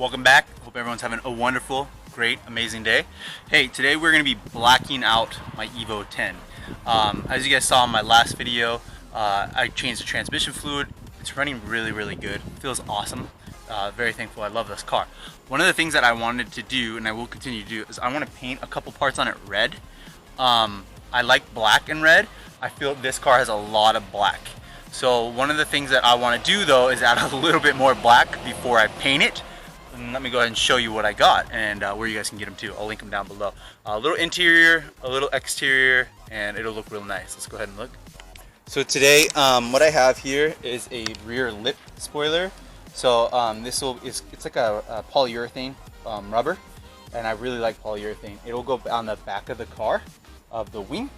welcome back. Hope everyone's having a wonderful, great, amazing day. Hey, today we're going to be blacking out my Evo 10. As you guys saw in my last video, I changed the transmission fluid. It's running really good. Feels awesome. Very thankful. I love this car. One of the things that I wanted to do, and I will continue to do, is I want to paint a couple parts on it red. I like black and red. I feel this car has a lot of black. So one of the things that I want to do though is add a little bit more black before I paint it. And let me go ahead and show you what I got and where you guys can get them too. I'll link them down below. A little interior, a little exterior, and it'll look real nice. Let's go ahead and look. So today, what I have here is a rear lip spoiler. So it's like a polyurethane rubber, and I really like polyurethane. It'll go on the back of the car, of the wing.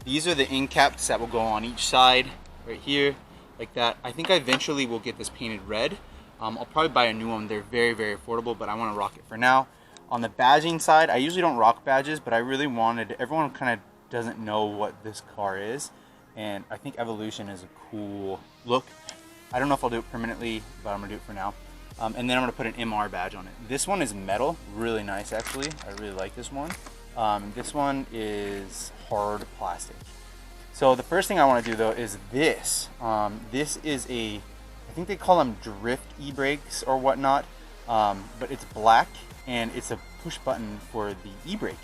These are the end caps that will go on each side, right here, like that. I think I eventually will get this painted red. I'll probably buy a new one. They're very affordable, but I want to rock it for now. On the badging side, I usually don't rock badges, but I really wanted, everyone kind of doesn't know what this car is, and I think Evolution is a cool look. I don't know if I'll do it permanently, but I'm gonna do it for now. And then I'm gonna put an MR badge on it. This one is metal, really nice actually. I really like this one. This one is hard plastic. So the first thing I want to do though is this. This is I think they call them drift e-brakes or whatnot, but it's black and it's a push button for the e-brake.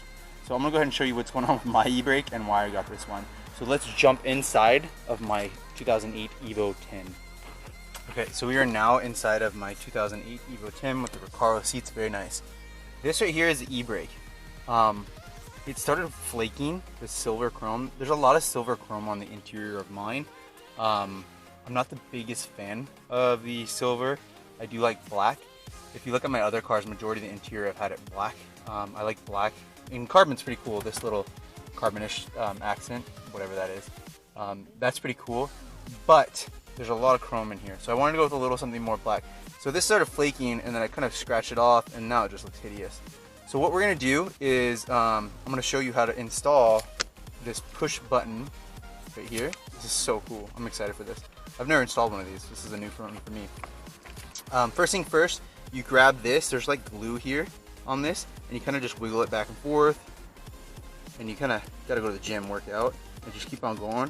So I'm gonna go ahead and show you what's going on with my e-brake and why I got this one. So let's jump inside of my 2008 Evo 10. Okay, so we are now inside of my 2008 Evo 10 with the Recaro seats, very nice. This right here is the e-brake. It started flaking, the silver chrome. There's a lot of silver chrome on the interior of mine. I'm not the biggest fan of the silver. I do like black. If you look at my other cars, majority of the interior I've had it black. I like black. And carbon's pretty cool, this little carbonish accent, whatever that is. That's pretty cool, but there's a lot of chrome in here. So I wanted to go with a little something more black. So this started flaking and then I kind of scratched it off and now it just looks hideous. So what we're gonna do is, I'm gonna show you how to install this push button right here. This is so cool, I'm excited for this. I've never installed one of these, this is a new one for me. First thing first, you grab this, there's like glue here on this, and you kind of just wiggle it back and forth, and you kind of gotta go to the gym, work out, and just keep on going,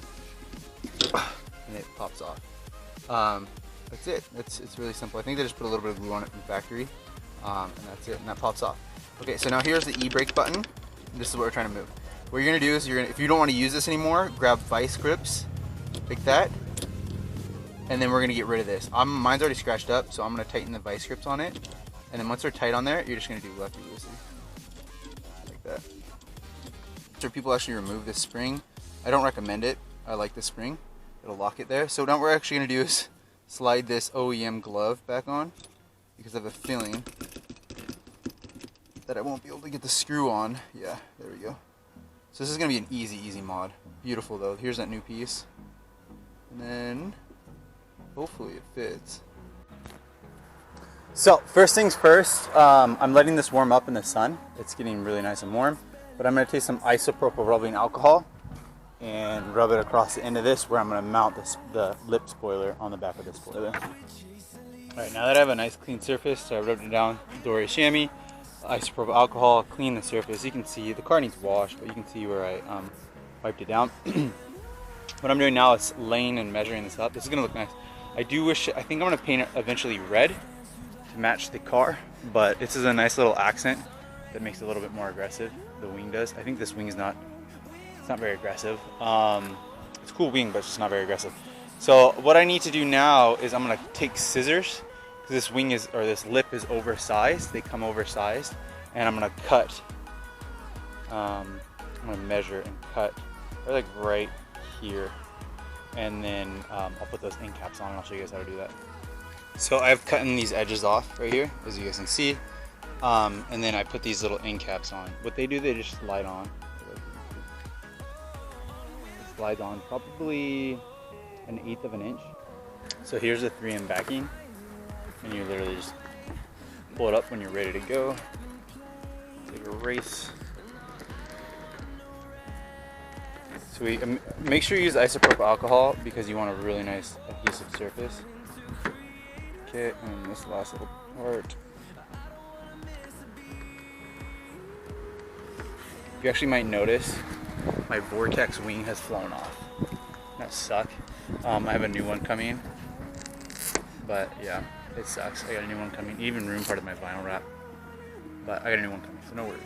and it pops off. That's it, it's really simple. I think they just put a little bit of glue on it from the factory, and that's it, and that pops off. Okay, so now here's the e-brake button. This is what we're trying to move. What you're gonna do is, if you don't want to use this anymore, grab vice grips, like that, and then we're gonna get rid of this. Mine's already scratched up, so I'm gonna tighten the vice grips on it, and then once they're tight on there, you're just gonna do lefty loosey, like that. So people actually remove this spring. I don't recommend it. I like this spring. It'll lock it there. So now what we're actually gonna do is slide this OEM glove back on, because I have a feeling that I won't be able to get the screw on. Yeah, there we go. So this is gonna be an easy mod. Beautiful though. Here's that new piece. And then hopefully it fits. So first things first, I'm letting this warm up in the sun. It's getting really nice and warm. But I'm gonna take some isopropyl rubbing alcohol and rub it across the end of this where I'm gonna mount the lip spoiler on the back of the spoiler. Alright, now that I have a nice clean surface, so I rubbed it down Dore chamois, isopropyl alcohol, clean the surface. You can see the car needs washed, but you can see where I wiped it down. What I'm doing now is laying and measuring this up. This is gonna look nice. I think I'm gonna paint it eventually red to match the car, but this is a nice little accent that makes it a little bit more aggressive. The wing does. I think this wing is not very aggressive. It's a cool wing, but it's just not very aggressive. So what I need to do now is I'm gonna take scissors, because this wing is, or this lip is oversized. They come oversized, and I'm gonna cut. I'm gonna measure and cut, like right here, and then I'll put those end caps on, and I'll show you guys how to do that. So I've cut these edges off right here, as you guys can see, and then I put these little end caps on. What they do, they just slide on. It slides on probably 1/8 of an inch. So here's the 3M backing, and you literally just pull it up when you're ready to go. Take a race. So we make sure you use isopropyl alcohol because you want a really nice adhesive surface. Okay, and this last little part. you actually might notice my Vortex wing has flown off. That suck. I have a new one coming, but yeah, it sucks. I got a new one coming. It even ruined part of my vinyl wrap, but I got a new one coming, so no worries.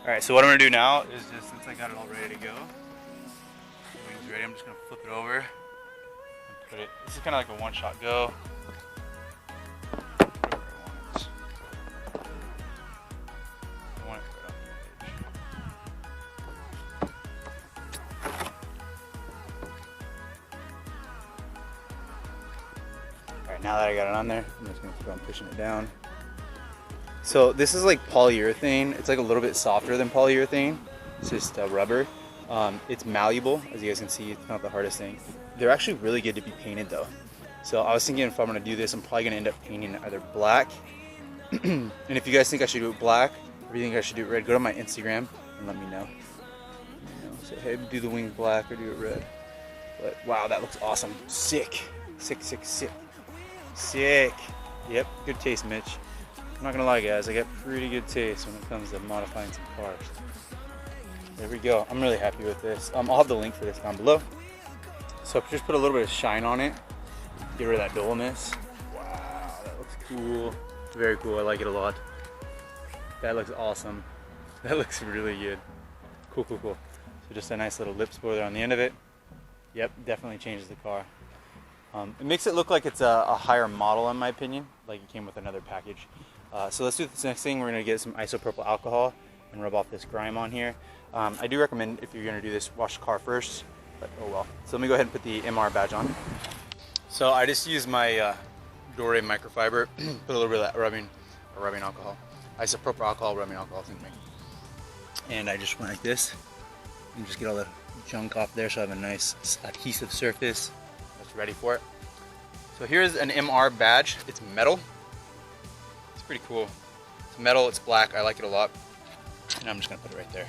All right, so what I'm gonna do now is just, since I got it all ready to go, the wing's ready, I'm just gonna flip it over and put it, this is kind of like a one-shot go. Now that I got it on there, I'm just gonna keep on pushing it down. So this is like polyurethane. It's like a little bit softer than polyurethane. It's just rubber. It's malleable, as you guys can see. It's not the hardest thing. They're actually really good to be painted though. So I was thinking if I'm gonna do this, I'm probably gonna end up painting it either black. And if you guys think I should do it black, or you think I should do it red, go to my Instagram and let me know. Say, hey, do the wing black or do it red. But wow, that looks awesome. Sick, sick, sick, sick. Sick. Yep, good taste, Mitch. I'm not gonna lie, guys, I got pretty good taste when it comes to modifying some cars. There we go. I'm really happy with this. I'll have the link for this down below. So just put a little bit of shine on it. Get rid of that dullness. Wow, that looks cool. Very cool. I like it a lot. That looks awesome. That looks really good. Cool, cool, cool. So just a nice little lip spoiler on the end of it. Yep, definitely changes the car. It makes it look like it's a higher model in my opinion, like it came with another package. So let's do this next thing. We're gonna get some isopropyl alcohol and rub off this grime on here. I do recommend, if you're gonna do this, wash the car first, but oh well. So let me go ahead and put the MR badge on. So I just used my Dore microfiber, put a little bit of that rubbing alcohol, isopropyl alcohol, rubbing alcohol, excuse me. And I just went like this and just get all the junk off there so I have a nice adhesive surface that's ready for it. So here's an MR badge. It's metal. It's pretty cool. It's metal, it's black, I like it a lot. And I'm just gonna put it right there,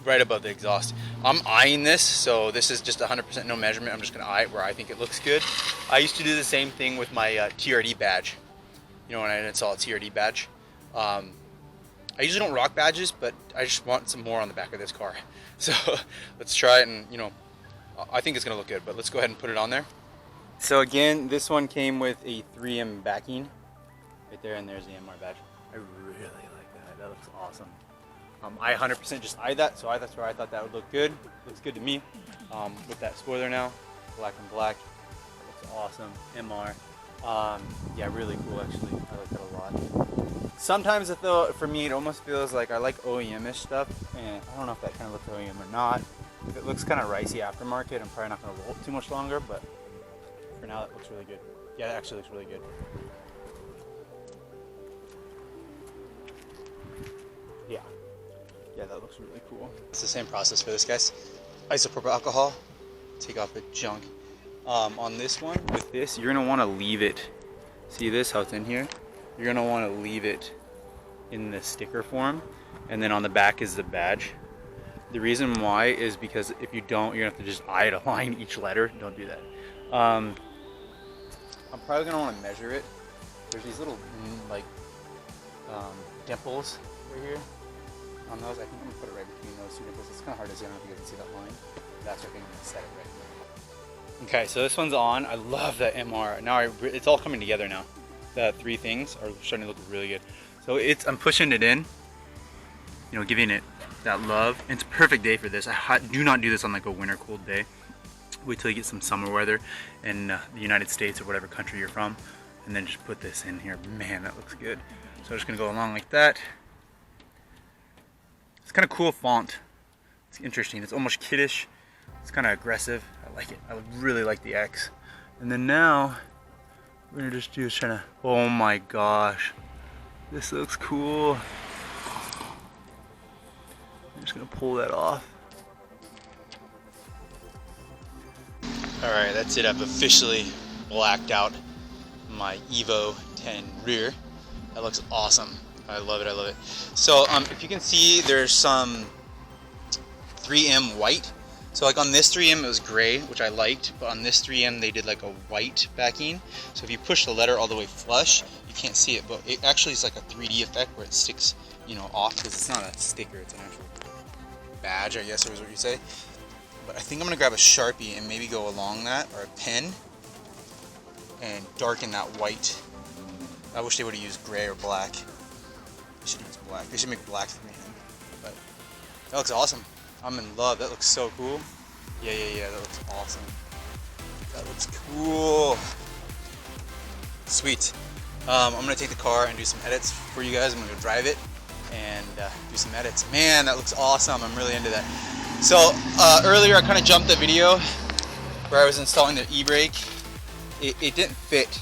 right above the exhaust. I'm eyeing this, so this is just 100% no measurement. I'm just gonna eye it where I think it looks good. I used to do the same thing with my TRD badge. You know, when I install a TRD badge. I usually don't rock badges, but I just want some more on the back of this car. So let's try it, and you know, I think it's gonna look good, but let's go ahead and put it on there. So again, this one came with a 3M backing right there, and there's the MR badge. I really like that. That looks awesome. I 100% just eyed that, so that's where I thought that would look good. Looks good to me. With that spoiler now, black and black. Looks awesome. MR. Yeah, really cool actually. I like that a lot. Sometimes though, for me, it almost feels like I like OEM-ish stuff, and I don't know if that kind of looks OEM or not. If it looks kind of ricey aftermarket, I'm probably not going to roll it too much longer, but for now, it looks really good. Yeah, it actually looks really good. Yeah, that looks really cool. It's the same process for this, guys. Isopropyl alcohol, take off the junk. On this one, with this, you're gonna wanna leave it. See this, how it's in here? You're gonna wanna leave it in the sticker form, and then on the back is the badge. The reason why is because if you don't, you're gonna have to just eye to line each letter. Don't do that. I'm probably gonna wanna measure it. There's these little, dimples right here. On those, I think I'm gonna put it right between those two nipples. It's kind of hard to see. I don't know if you guys can see that line. That's where I think I'm gonna set it right there. Okay, so this one's on. I love that MR. Now it's all coming together now. The three things are starting to look really good. So I'm pushing it in, you know, giving it that love. And it's a perfect day for this. I do not do this on like a winter cold day. Wait till you get some summer weather in the United States or whatever country you're from, and then just put this in here. Man, that looks good. So I'm just gonna go along like that. It's kind of cool font. It's interesting. It's almost kiddish. It's kind of aggressive. I like it. I really like the X. And then now, we're gonna just do is trying to, oh my gosh. This looks cool. I'm just gonna pull that off. All right, that's it. I've officially blacked out my Evo 10 rear. That looks awesome. I love it, I love it. So if you can see, there's some 3M white. So like on this 3M it was gray, which I liked, but on this 3M they did like a white backing. So if you push the letter all the way flush, you can't see it, but it actually is like a 3D effect where it sticks you know, off because it's not a sticker, it's an actual badge, I guess, or is what you say. But I think I'm gonna grab a Sharpie and maybe go along that, or a pen, and darken that white. I wish they would have used gray or black. They should use black. They should make black for me. But that looks awesome. I'm in love. That looks so cool. Yeah. That looks awesome. That looks cool. Sweet. I'm gonna take the car and do some edits for you guys. I'm gonna go drive it and do some edits. Man, that looks awesome. I'm really into that. So earlier I kind of jumped the video where I was installing the e-brake. It didn't fit.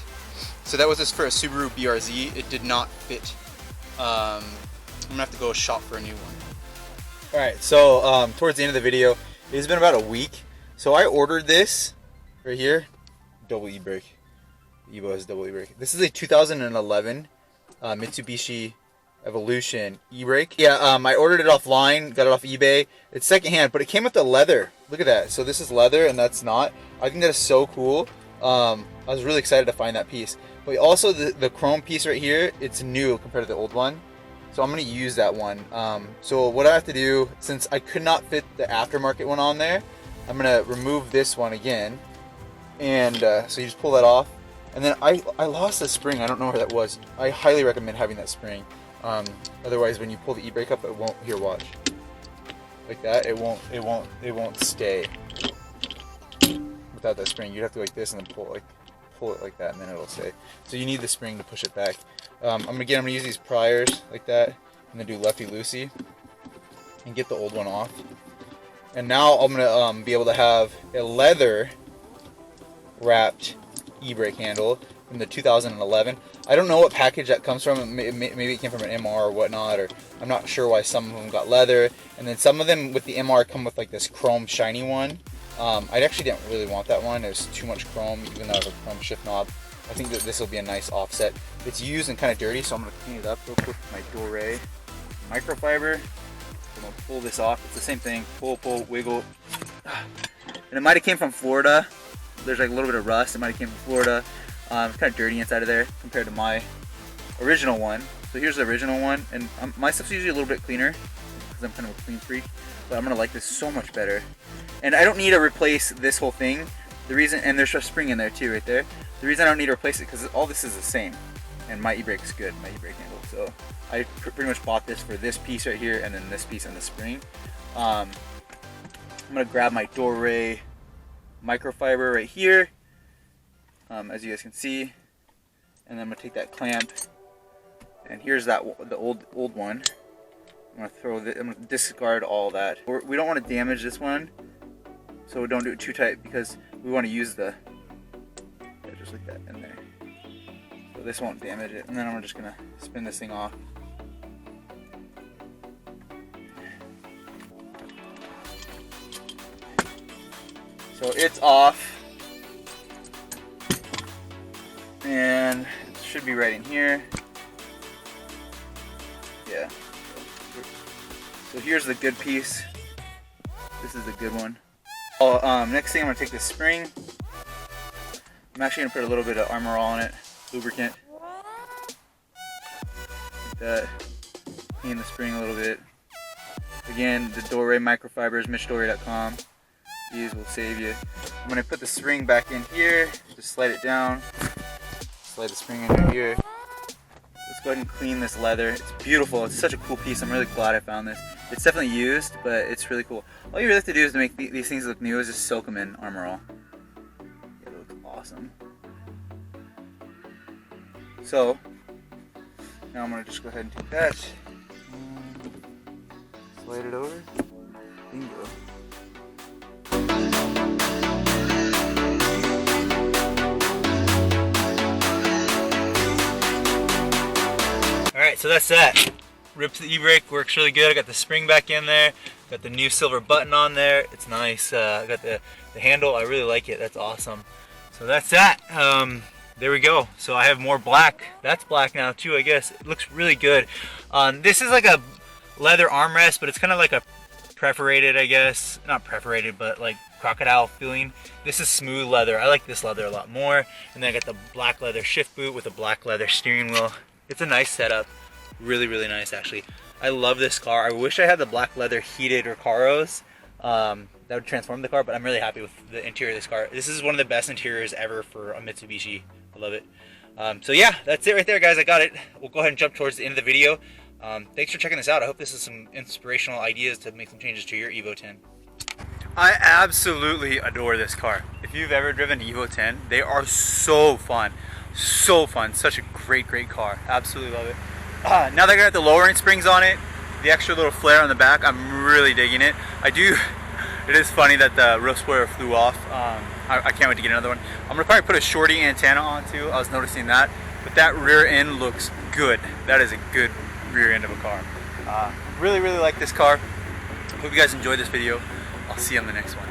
So that was just for a Subaru BRZ. It did not fit. I'm gonna have to go shop for a new one. All right, so towards the end of the video, it's been about a week. So I ordered this right here, double e-brake. Evo has double e-brake. This is a 2011 Mitsubishi Evolution e-brake. Yeah, I ordered it offline, got it off eBay. It's secondhand, but it came with the leather. Look at that. So this is leather and that's not. I think that is so cool. I was really excited to find that piece. But also the chrome piece right here, it's new compared to the old one. So I'm going to use that one. So what I have to do, since I could not fit the aftermarket one on there, I'm going to remove this one again. And so you just pull that off. And then I lost the spring. I don't know where that was. I highly recommend having that spring. Otherwise, when you pull the e-brake up, it won't. Here, watch. Like that, it won't stay without that spring. You'd have to go like this and then pull it like that, and then it'll stay. So you need the spring to push it back. I'm gonna use these pliers like that, and then do lefty loosey, and get the old one off. And now I'm gonna be able to have a leather wrapped e-brake handle from the 2011. I don't know what package that comes from. Maybe it came from an MR or whatnot, or I'm not sure why some of them got leather. And then some of them with the MR come with like this chrome shiny one. I actually didn't really want that one. It was too much chrome, even though it was a chrome shift knob. I think that this will be a nice offset. It's used and kind of dirty, so I'm going to clean it up real quick with my Dore microfiber. I'm going to pull this off. It's the same thing. Pull, wiggle. And it might have came from Florida. There's like a little bit of rust. It might have came from Florida. It's kind of dirty inside of there compared to my original one. So here's the original one, and my stuff's usually a little bit cleaner because I'm kind of a clean freak. But I'm gonna like this so much better. And I don't need to replace this whole thing. The reason, and there's a spring in there too, right there. The reason I don't need to replace it because all this is the same, and my e-brake is good, my e-brake handle. So I pretty much bought this for this piece right here, and then this piece and the spring. I'm gonna grab my Dore microfiber right here. As you guys can see, and then I'm gonna take that clamp, and here's the old one. I'm gonna discard all that. We don't want to damage this one, so we don't do it too tight because we want to use the just like that in there. So this won't damage it, and then I'm just gonna spin this thing off. So it's off. And it should be right in here. Yeah. So here's the good piece. This is the good one. Next thing I'm gonna take this spring. I'm actually gonna put a little bit of Armor All on it, lubricant. Like that. Clean the spring a little bit. Again, the Dore microfibers, MitchDore.com. These will save you. I'm gonna put the spring back in here. Just slide it down. Slide the spring in here. Let's go ahead and clean this leather. It's beautiful. It's such a cool piece. I'm really glad I found this. It's definitely used, but it's really cool. All you really have to do is to make these things look new is just soak them in Armor All. It looks awesome. So now I'm gonna just go ahead and take that. Slide it over. Bingo. Alright, so that's that. Ripped the e-brake, works really good. I got the spring back in there. Got the new silver button on there. It's nice. I got the handle. I really like it. That's awesome. So that's that. There we go. So I have more black. That's black now too, I guess. It looks really good. This is like a leather armrest, but it's kind of like a perforated, I guess. Not perforated, but like crocodile feeling. This is smooth leather. I like this leather a lot more. And then I got the black leather shift boot with a black leather steering wheel. It's a nice setup. Really, really nice actually. I love this car. I wish I had the black leather heated Recaros. That would transform the car, but I'm really happy with the interior of this car. This is one of the best interiors ever for a Mitsubishi. I love it. So yeah, that's it right there, guys. I got it. We'll go ahead and jump towards the end of the video. Thanks for checking this out. I hope this is some inspirational ideas to make some changes to your Evo 10. I absolutely adore this car. If you've ever driven an Evo 10, they are so fun. So fun. Such a great car. Absolutely love it. Now that I got the lowering springs on it, the extra little flare on the back, I'm really digging it. It is funny that the roof spoiler flew off. I can't wait to get another one. I'm gonna probably put a shorty antenna on too. I was noticing that, but that rear end looks good. That is a good rear end of a car. Really like this car. Hope you guys enjoyed this video. I'll see you on the next one.